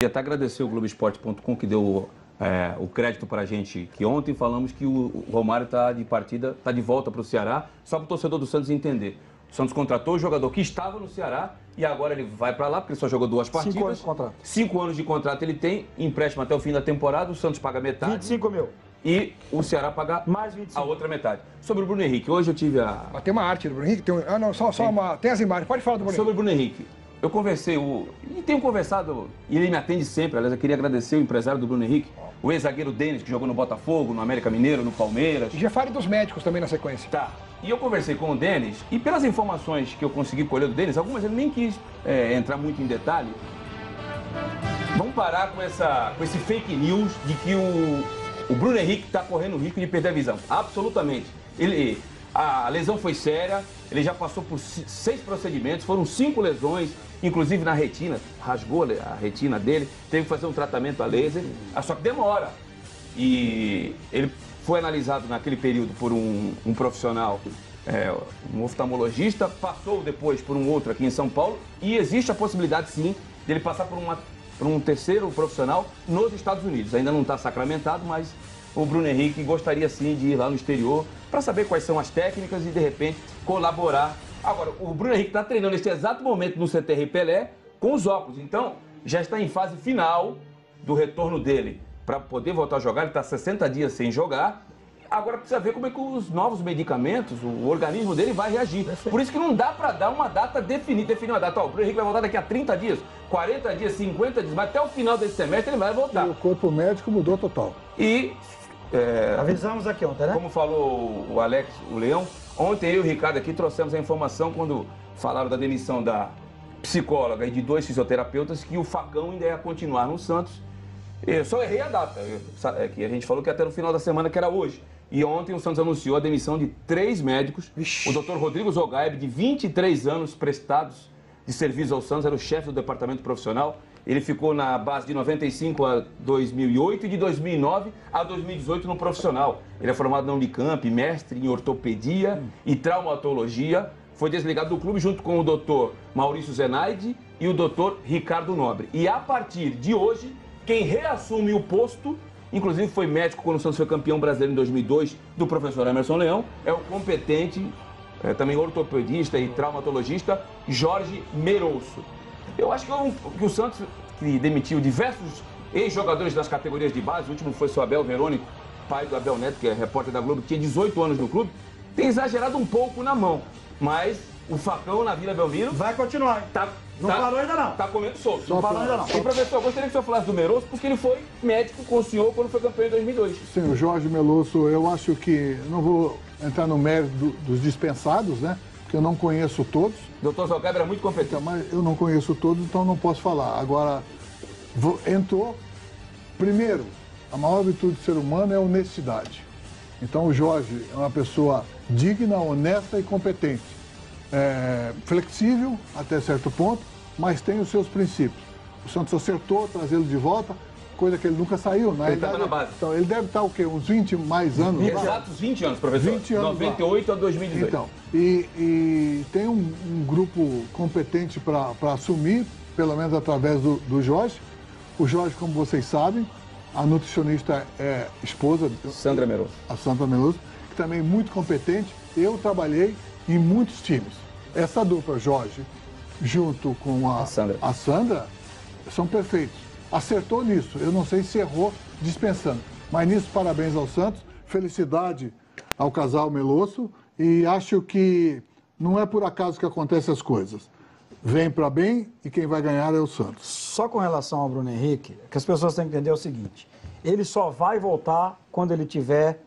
E até agradecer o Globoesporte.com que deu o crédito para a gente, que ontem falamos que o Romário está de volta para o Ceará, só para o torcedor do Santos entender. O Santos contratou o jogador que estava no Ceará e agora ele vai para lá, porque ele só jogou 2 partidas. 5 anos de contrato. 5 anos de contrato ele tem, empréstimo até o fim da temporada, o Santos paga metade. 25 mil. E o Ceará paga mais 25. A outra metade. Sobre o Bruno Henrique, hoje eu tive a... Mas tem uma arte do Bruno Henrique? Tem as imagens, pode falar do Bruno Henrique. Sobre o Bruno Henrique, eu conversei, e tenho conversado, e ele me atende sempre, aliás, eu queria agradecer o empresário do Bruno Henrique, o ex-zagueiro Denis, que jogou no Botafogo, no América Mineiro, no Palmeiras. E já fale dos médicos também na sequência. Tá. E eu conversei com o Denis, e pelas informações que eu consegui colher do Denis, algumas ele nem quis entrar muito em detalhe. Vamos parar com esse fake news de que o Bruno Henrique está correndo o risco de perder a visão. Absolutamente. A lesão foi séria, ele já passou por 6 procedimentos, foram 5 lesões, inclusive na retina, rasgou a retina dele, teve que fazer um tratamento a laser, só que demora. E ele foi analisado naquele período por um profissional, um oftalmologista, passou depois por um outro aqui em São Paulo, e existe a possibilidade sim dele passar por um terceiro profissional nos Estados Unidos. Ainda não está sacramentado, mas o Bruno Henrique gostaria sim de ir lá no exterior para saber quais são as técnicas e de repente colaborar. Agora, o Bruno Henrique está treinando nesse exato momento no CTR Pelé com os óculos, então já está em fase final do retorno dele para poder voltar a jogar. Ele está 60 dias sem jogar. Agora precisa ver como é que os novos medicamentos, o organismo dele vai reagir. Por isso que não dá para dar uma data definir uma data. O Bruno Henrique vai voltar daqui a 30 dias, 40 dias, 50 dias, mas até o final desse semestre ele vai voltar. E o corpo médico mudou total. E... avisamos aqui ontem, né? Como falou o Alex, o Leão, ontem eu e o Ricardo aqui trouxemos a informação quando falaram da demissão da psicóloga e de 2 fisioterapeutas que o Facão ainda ia continuar no Santos. Eu só errei a data, que a gente falou que até no final da semana, que era hoje. E ontem o Santos anunciou a demissão de 3 médicos. O Dr. Rodrigo Zogaib, de 23 anos prestados de serviço ao Santos, era o chefe do departamento profissional. Ele ficou na base de 95 a 2008 e de 2009 a 2018 no profissional. Ele é formado na Unicamp, mestre em ortopedia e traumatologia. Foi desligado do clube junto com o doutor Maurício Zenaide e o doutor Ricardo Nobre. E a partir de hoje, quem reassume o posto, inclusive foi médico quando o Santos foi campeão brasileiro em 2002, do professor Emerson Leão, é o competente, também ortopedista e traumatologista, Jorge Merosso. Eu acho que o Santos, que demitiu diversos ex-jogadores das categorias de base, o último foi o Abel Verônico, pai do Abel Neto, que é repórter da Globo, que tinha 18 anos no clube, tem exagerado um pouco na mão. Mas o Facão na Vila Belmiro... vai continuar. Não parou ainda não. Tá comendo solto. Não parou ainda não. E professor, eu gostaria que o senhor falasse do Merosso, porque ele foi médico com o senhor quando foi campeão em 2002. Sim, o Jorge Merosso, eu acho que... não vou entrar no mérito dos dispensados, né? Porque eu não conheço todos. O doutor Zogaib era muito competente. Então, mas eu não conheço todos, então não posso falar. Agora, entrou... Primeiro, a maior virtude do ser humano é a honestidade. Então o Jorge é uma pessoa digna, honesta e competente. Flexível até certo ponto, mas tem os seus princípios. O Santos acertou trazê-lo de volta, coisa que ele nunca saiu. Ele estava na base. Então, ele deve estar o quê? Uns 20 mais anos? Exatos 20 anos, professor. 20 anos 98 a 2018. Então, e tem um grupo competente para assumir, pelo menos através do Jorge. O Jorge, como vocês sabem, a nutricionista é esposa... Sandra Merosso. A Sandra Merosso, que também é muito competente. Eu trabalhei em muitos times. Essa dupla, Jorge, junto com a Sandra, são perfeitos. Acertou nisso. Eu não sei se errou dispensando. Mas nisso, parabéns ao Santos. Felicidade ao casal Melosso. E acho que não é por acaso que acontecem as coisas. Vem para bem e quem vai ganhar é o Santos. Só com relação ao Bruno Henrique, que as pessoas têm que entender é o seguinte: ele só vai voltar quando ele tiver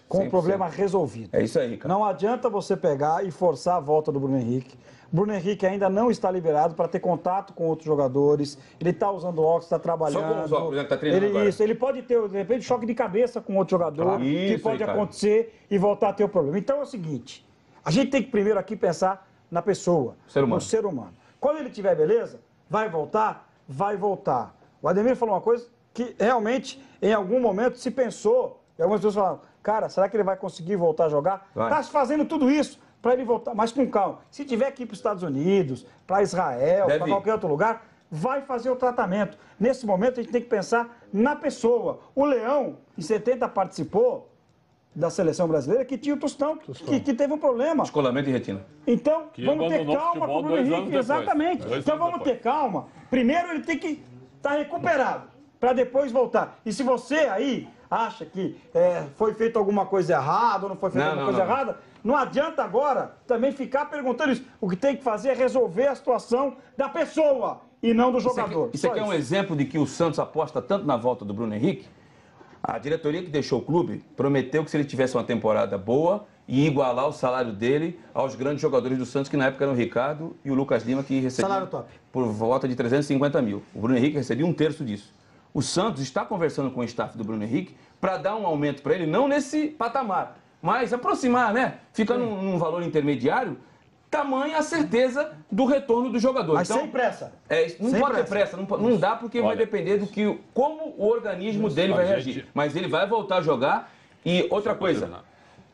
com 100%. O problema resolvido. É isso aí, cara. Não adianta você pegar e forçar a volta do Bruno Henrique. Bruno Henrique ainda não está liberado para ter contato com outros jogadores. Ele está usando óculos, está trabalhando. Só com os óculos, está treinando agora. Isso, ele pode ter, de repente, choque de cabeça com outro jogador, que pode acontecer e voltar a ter o problema. Então é o seguinte: a gente tem que primeiro aqui pensar na pessoa, no ser humano. Quando ele tiver beleza, vai voltar? Vai voltar. O Ademir falou uma coisa que realmente, em algum momento, se pensou, e algumas pessoas falaram: cara, será que ele vai conseguir voltar a jogar? Está fazendo tudo isso para ele voltar, mas com calma. Se tiver que ir para os Estados Unidos, para Israel, para qualquer outro lugar, vai fazer o tratamento. Nesse momento, a gente tem que pensar na pessoa. O Leão, em 70, participou da seleção brasileira, que tinha o Tostão, que teve um problema. Descolamento de retina. Então, vamos ter calma com o Bruno Henrique. Exatamente. Então, vamos ter calma. Primeiro, ele tem que estar recuperado, para depois voltar. E se você aí acha que foi feita alguma coisa errada ou não foi feita alguma coisa errada, não adianta agora também ficar perguntando isso. O que tem que fazer é resolver a situação da pessoa e não do jogador. Isso aqui é um exemplo de que o Santos aposta tanto na volta do Bruno Henrique. A diretoria que deixou o clube prometeu que se ele tivesse uma temporada boa, ia igualar o salário dele aos grandes jogadores do Santos, que na época eram o Ricardo e o Lucas Lima, que recebiam salário top por volta de 350 mil. O Bruno Henrique recebia 1/3 disso. O Santos está conversando com o staff do Bruno Henrique para dar um aumento para ele, não nesse patamar, mas aproximar, né? Fica num valor intermediário, tamanha a certeza do retorno do jogador. Mas então, sem pressa. Não sem pode ter pressa, não dá, porque vai depender do que, como o organismo dele vai reagir. Mas ele vai voltar a jogar. E outra coisa,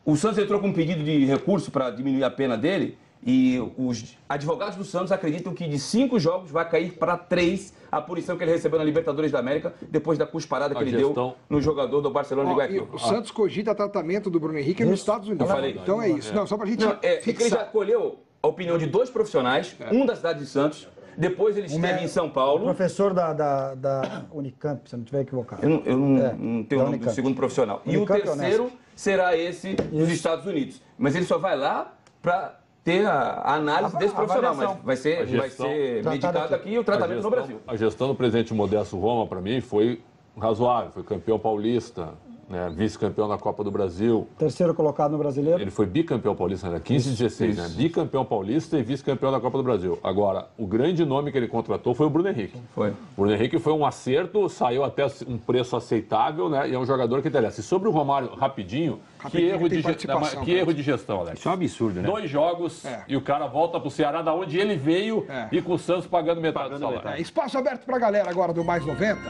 o Santos entrou com um pedido de recurso para diminuir a pena dele, e os advogados do Santos acreditam que de 5 jogos vai cair para 3 a punição que ele recebeu na Libertadores da América, depois da cusparada que ele deu no jogador do Barcelona de Guayaquil. O Santos cogita tratamento do Bruno Henrique nos Estados Unidos. Eu falei. Então é isso. Não, só pra gente Ele já colheu a opinião de 2 profissionais, um da cidade de Santos, depois ele esteve em São Paulo. Professor da Unicamp, se eu não estiver equivocado. Eu não tenho o nome do segundo profissional. Unicamp, e o terceiro será esse dos Estados Unidos. Mas ele só vai lá para ter a análise desse profissional, mas vai ser medicado aqui e o tratamento no Brasil. A gestão do presidente Modesto Roma, para mim, foi razoável. Foi campeão paulista, né, vice-campeão na Copa do Brasil. Terceiro colocado no Brasileiro. Ele foi bicampeão paulista, era 15 e 16, né? Bicampeão paulista e vice-campeão da Copa do Brasil. Agora, o grande nome que ele contratou foi o Bruno Henrique. Foi. O Bruno Henrique foi um acerto, saiu até um preço aceitável, né? E é um jogador que interessa. E sobre o Romário, rapidinho, que erro de gestão, Alex. Isso é um absurdo, né? 2 jogos e o cara volta pro Ceará, da onde ele veio, e com o Santos pagando metade do salário. Espaço aberto pra galera agora do Mais 90,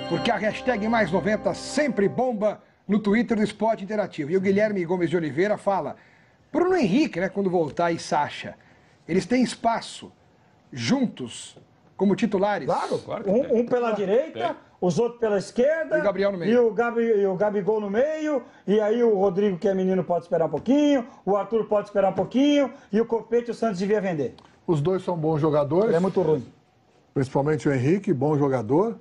porque a hashtag Mais 90 sempre bomba no Twitter do Esporte Interativo. E o Guilherme Gomes de Oliveira fala: Bruno Henrique, né, quando voltar, e Sacha, eles têm espaço juntos como titulares? Claro. Um pela direita, os outros pela esquerda. E o Gabriel no meio. E o Gabigol no meio. E aí o Rodrigo, que é menino, pode esperar um pouquinho. O Arthur pode esperar um pouquinho. E o Copete, o Santos devia vender. Os dois são bons jogadores. Ele é muito ruim. Principalmente o Henrique, bom jogador.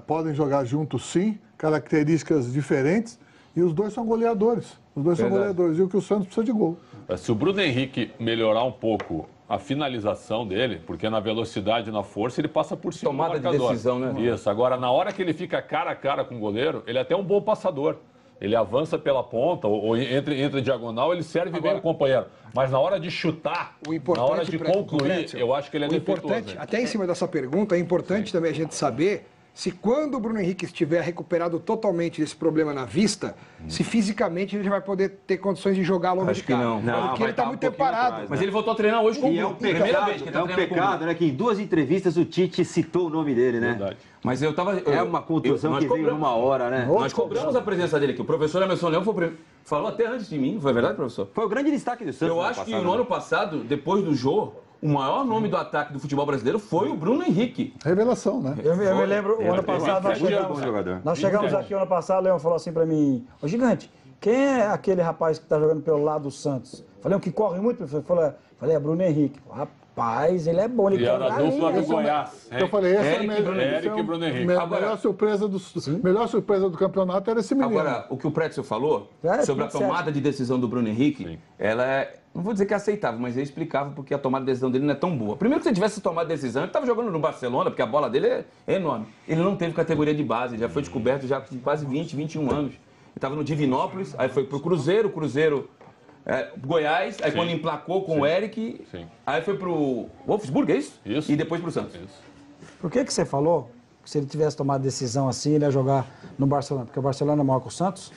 Podem jogar juntos, sim. Características diferentes. E os dois são goleadores. E o que o Santos precisa de gol. Se o Bruno Henrique melhorar um pouco a finalização dele, porque na velocidade e na força ele passa por cima do marcador. Tomada de decisão, né? Isso. Agora, na hora que ele fica cara a cara com o goleiro, ele é até um bom passador. Ele avança pela ponta ou entra em diagonal, ele serve bem o companheiro. Mas na hora de chutar, na hora de concluir, eu acho que ele é defeituoso. Até em cima dessa pergunta, é importante também a gente saber se quando o Bruno Henrique estiver recuperado totalmente desse problema na vista, se fisicamente ele já vai poder ter condições de jogar logo de cara. Não, porque ele está muito tempo parado. Mas ele voltou a treinar hoje com o primeira vez que ele tá treinando pecado, né? Que em 2 entrevistas o Tite citou o nome dele, né? Verdade. Mas é uma contusão que veio numa hora, né? Nós cobramos a presença dele aqui. O professor Emerson Leão falou até antes de mim, foi verdade, professor? Foi o grande destaque do Santos. Eu acho que no ano passado, depois do jogo, o maior nome do ataque do futebol brasileiro foi o Bruno Henrique. Revelação, né? Eu me lembro, o ano passado, nós chegamos aqui o ano passado, o Leão falou assim pra mim: ô Gigante, quem é aquele rapaz que tá jogando pelo lado do Santos? Falei, o que corre muito? Falei, é Bruno Henrique. Rapaz, ele é bom, ele era a dupla do Goiás. Eu falei, Eric e Bruno Henrique. A melhor surpresa do campeonato era esse menino. Agora, o que o Pretzel falou sobre a tomada de decisão do Bruno Henrique, ela é, não vou dizer que é aceitável, mas é explicável porque a tomada de decisão dele não é tão boa. Primeiro que se ele tivesse tomado decisão, ele estava jogando no Barcelona, porque a bola dele é enorme. Ele não teve categoria de base, ele já foi descoberto já com quase 20, 21 anos. Ele estava no Divinópolis, aí foi pro Cruzeiro, Goiás, aí quando emplacou com o Eric, aí foi pro Wolfsburg, é isso? Isso. E depois pro Santos. Isso. Por que você falou que se ele tivesse tomado decisão assim, ele ia jogar no Barcelona? Porque o Barcelona é maior que o Santos?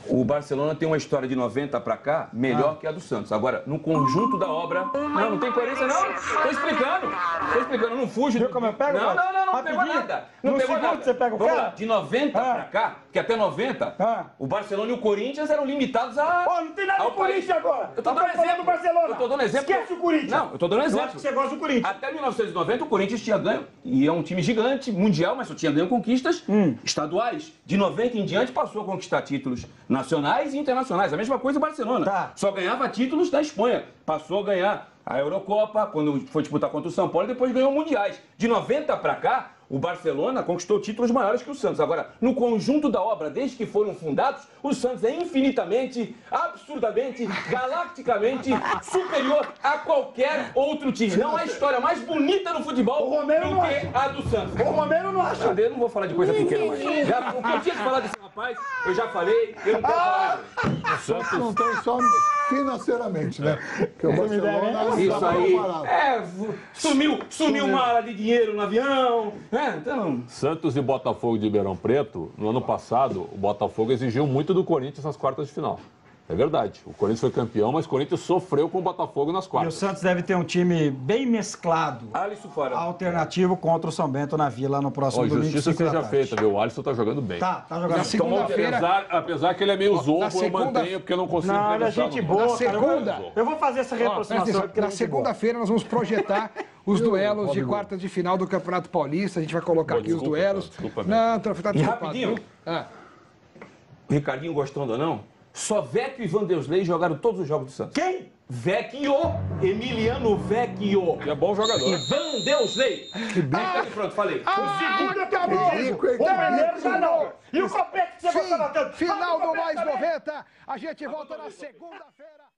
O Barcelona tem uma história de 90 para cá melhor que a do Santos. Agora, no conjunto da obra... Não tem coerência, não. Estou explicando, não fujo. Viu como eu pego? Não pegou nada. Não pegou nada. Você pega o Vamos cara? lá, de 90 para cá, que até 90, o Barcelona e o Corinthians eram limitados a... Ó, não tem nada do Corinthians agora. Eu tô dando exemplo do Barcelona. Eu tô dando exemplo. Esquece o Corinthians. Não, eu tô dando exemplo. Eu acho que você gosta do Corinthians. Até 1990 o Corinthians tinha ganho, e é um time gigante, mundial, mas só tinha ganho conquistas estaduais. De 90 em diante passou a conquistar títulos nacionais e internacionais. A mesma coisa o Barcelona. Só ganhava títulos da Espanha. Passou a ganhar a Eurocopa, quando foi disputar contra o São Paulo, e depois ganhou mundiais. De 90 para cá, o Barcelona conquistou títulos maiores que o Santos. Agora, no conjunto da obra, desde que foram fundados, o Santos é infinitamente, absurdamente, galacticamente superior a qualquer outro time. Não há história mais bonita no futebol do que a do Santos. O Romero não acha. Eu não vou falar de coisa pequena mais. O que eu tinha que falar desse rapaz, eu já falei, eu não quero falar mais. O Santos não tem só financeiramente, né? Porque o Barcelona... Isso aí. Sumiu uma ala de dinheiro no avião. Então... Santos e Botafogo de Ribeirão Preto, no ano passado, o Botafogo exigiu muito do Corinthians nas quartas de final. É verdade. O Corinthians foi campeão, mas o Corinthians sofreu com o Botafogo nas quartas. E o Santos deve ter um time bem mesclado. Alisson fora. Alternativo contra o São Bento na Vila no próximo domingo. Justiça seja feita, viu? O Alisson tá jogando bem. Tá jogando na segunda-feira. Apesar que ele é meio zorro, eu mantenho porque eu não consigo entrevistar. Não, é gente boa. Na segunda. Eu vou fazer essa reaproximação. Na segunda-feira nós vamos projetar os duelos de quartas de final do Campeonato Paulista. A gente vai colocar aqui os duelos. Desculpa, não, tá e rapidinho. O Ricardinho gostando ou não? Só Vecchio e Vanderlei jogaram todos os jogos do Santos. Quem? Vecchio, Emiliano Vecchio. Que é bom jogador. E Vanderlei. Que bem. Pronto, falei. O segundo acabou. O primeiro já não. E o Copete que você gostava tanto. Final do Mais 90. A gente volta na segunda-feira.